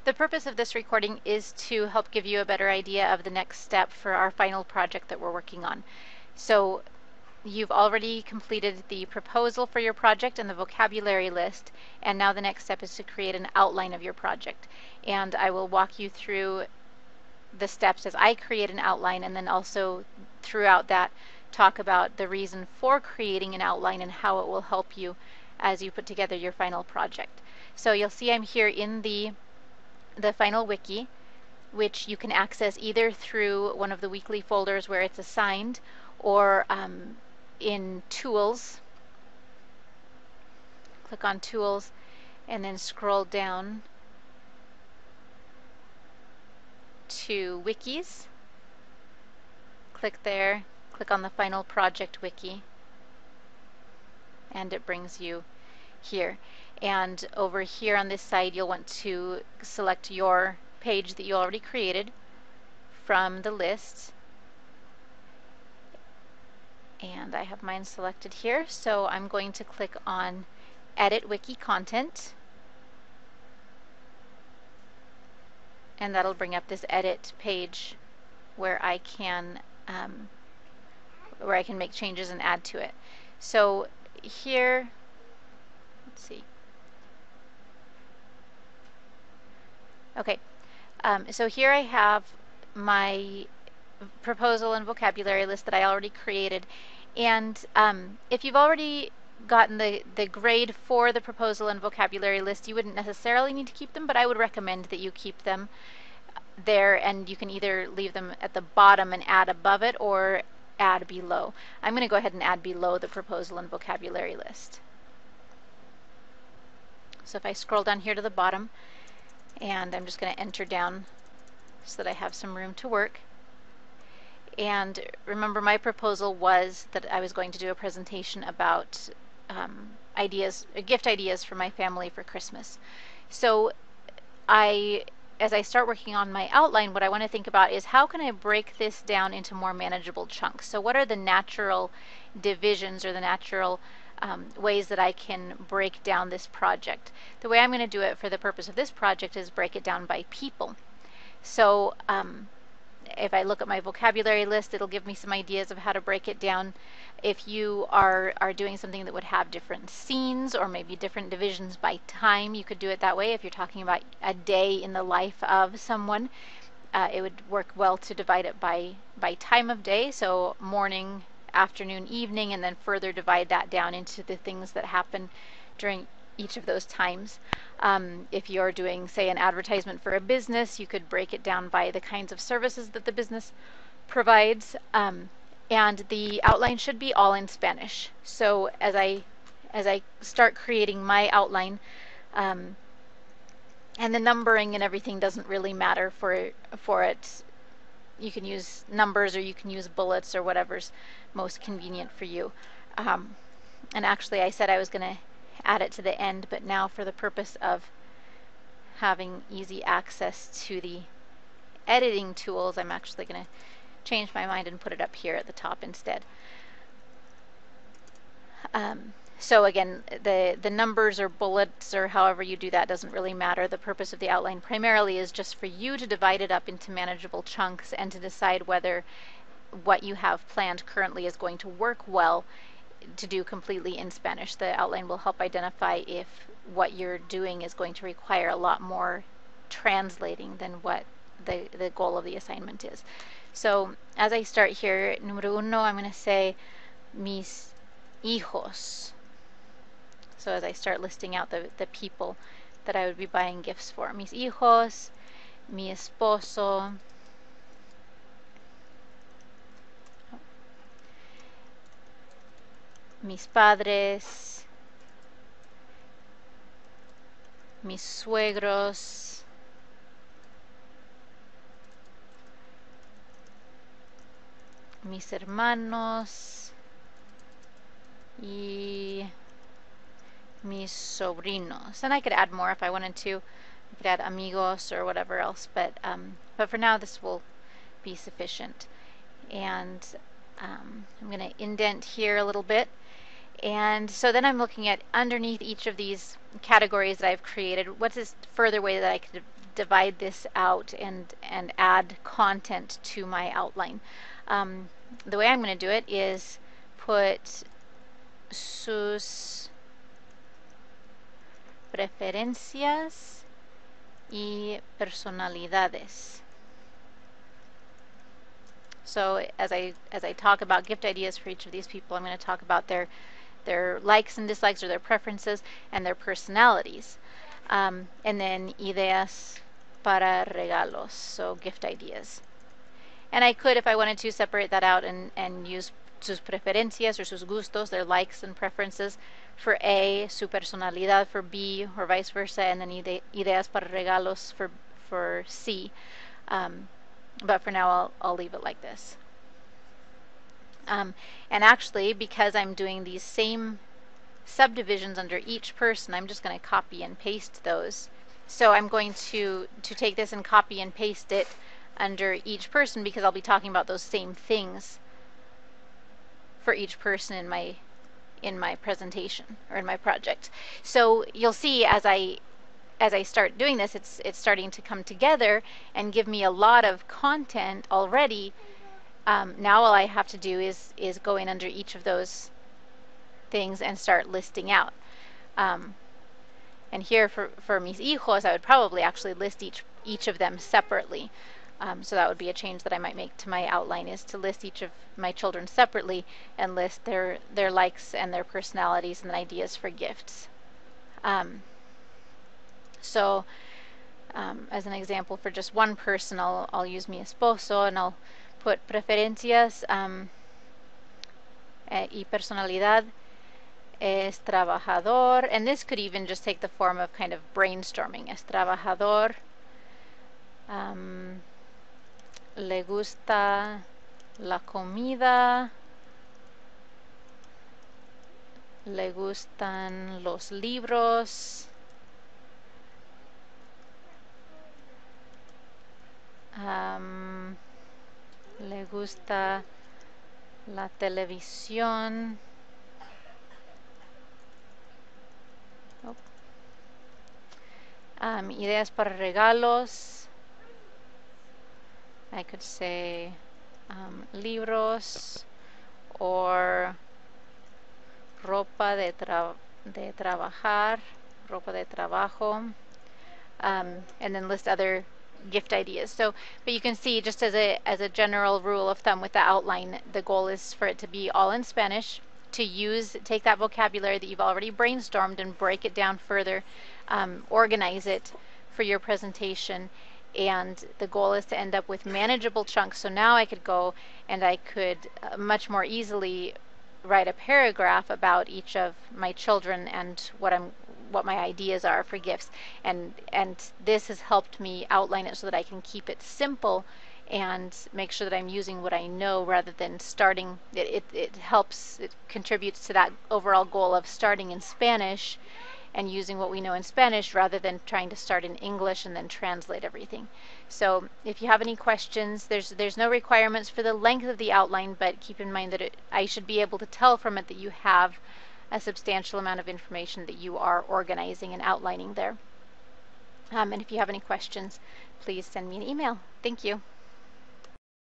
The purpose of this recording is to help give you a better idea of the next step for our final project that we're working on. So you've already completed the proposal for your project and the vocabulary list, and now the next step is to create an outline of your project. And I will walk you through the steps as I create an outline, and then also throughout that talk about the reason for creating an outline and how it will help you as you put together your final project. So you'll see I'm here in the final wiki, which you can access either through one of the weekly folders where it's assigned, or in Tools. Click on Tools and then scroll down to Wikis. Click there, click on the Final Project Wiki, and it brings you here. And over here on this side, you'll want to select your page that you already created from the list. And I have mine selected here, so I'm going to click on Edit Wiki Content. And that'll bring up this edit page where I can make changes and add to it. So here, let's see. Okay, so here I have my proposal and vocabulary list that I already created. And if you've already gotten the grade for the proposal and vocabulary list, you wouldn't necessarily need to keep them, but I would recommend that you keep them there, and you can either leave them at the bottom and add above it or add below. I'm going to go ahead and add below the proposal and vocabulary list. So if I scroll down here to the bottom, and I'm just going to enter down so that I have some room to work. And remember, my proposal was that I was going to do a presentation about gift ideas for my family for Christmas. So as I start working on my outline, what I want to think about is how can I break this down into more manageable chunks? So what are the natural divisions or the natural ways that I can break down this project? The way I'm going to do it for the purpose of this project is break it down by people. So if I look at my vocabulary list, it'll give me some ideas of how to break it down. If you are doing something that would have different scenes or maybe different divisions by time, you could do it that way. If you're talking about a day in the life of someone, it would work well to divide it by time of day, so morning, afternoon, evening, and then further divide that down into the things that happen during each of those times. If you're doing, say, an advertisement for a business, you could break it down by the kinds of services that the business provides. And the outline should be all in Spanish. So as I start creating my outline, and the numbering and everything doesn't really matter for it. You can use numbers or you can use bullets or whatever's most convenient for you. And actually, I said I was going to add it to the end, but now for the purpose of having easy access to the editing tools, I'm actually going to change my mind and put it up here at the top instead. So again, the numbers or bullets or however you do that doesn't really matter. The purpose of the outline primarily is just for you to divide it up into manageable chunks and to decide whether what you have planned currently is going to work well to do completely in Spanish. The outline will help identify if what you're doing is going to require a lot more translating than what the goal of the assignment is. So as I start here, número uno, I'm going to say mis hijos. So as I start listing out the people that I would be buying gifts for. Mis hijos, mi esposo, mis padres, mis suegros, mis hermanos y mis sobrinos. And I could add more if I wanted to. I could add amigos or whatever else, but for now this will be sufficient. And I'm going to indent here a little bit. And so then I'm looking at underneath each of these categories that I've created, what's this further way that I could divide this out and add content to my outline. The way I'm going to do it is put sus preferencias y personalidades. So as I talk about gift ideas for each of these people, I'm going to talk about their likes and dislikes, or their preferences, and their personalities. And then ideas para regalos, so gift ideas. And I could, if I wanted to, separate that out and use sus preferencias or sus gustos, their likes and preferences, for A, su personalidad for B, or vice versa, and then ideas para regalos for C. But for now, I'll leave it like this. And actually, because I'm doing these same subdivisions under each person, I'm just going to copy and paste those. So I'm going to take this and copy and paste it under each person, because I'll be talking about those same things for each person in my presentation or in my project. So you'll see as I start doing this, it's starting to come together and give me a lot of content already. Now all I have to do is go in under each of those things and start listing out. And here for mis hijos, I would probably actually list each of them separately. So that would be a change that I might make to my outline, is to list each of my children separately and list their likes and their personalities and ideas for gifts. So as an example, for just one person, I'll use mi esposo, and I'll put preferencias y personalidad. Es trabajador, and this could even just take the form of kind of brainstorming. Es trabajador, le gusta la comida, le gustan los libros, le gusta la televisión. Ideas para regalos. I could say libros, or ropa de trabajar, ropa de trabajo, and then list other gift ideas. So, but you can see, just as a general rule of thumb with the outline, the goal is for it to be all in Spanish, to take that vocabulary that you've already brainstormed and break it down further, organize it for your presentation, and the goal is to end up with manageable chunks. So now I could go and I could much more easily write a paragraph about each of my children and what my ideas are for gifts, and this has helped me outline it so that I can keep it simple and make sure that I'm using what I know rather than starting. It contributes to that overall goal of starting in Spanish and using what we know in Spanish rather than trying to start in English and then translate everything. So if you have any questions, there's no requirements for the length of the outline, but keep in mind that I should be able to tell from it that you have a substantial amount of information that you are organizing and outlining there. And if you have any questions, please send me an email. Thank you.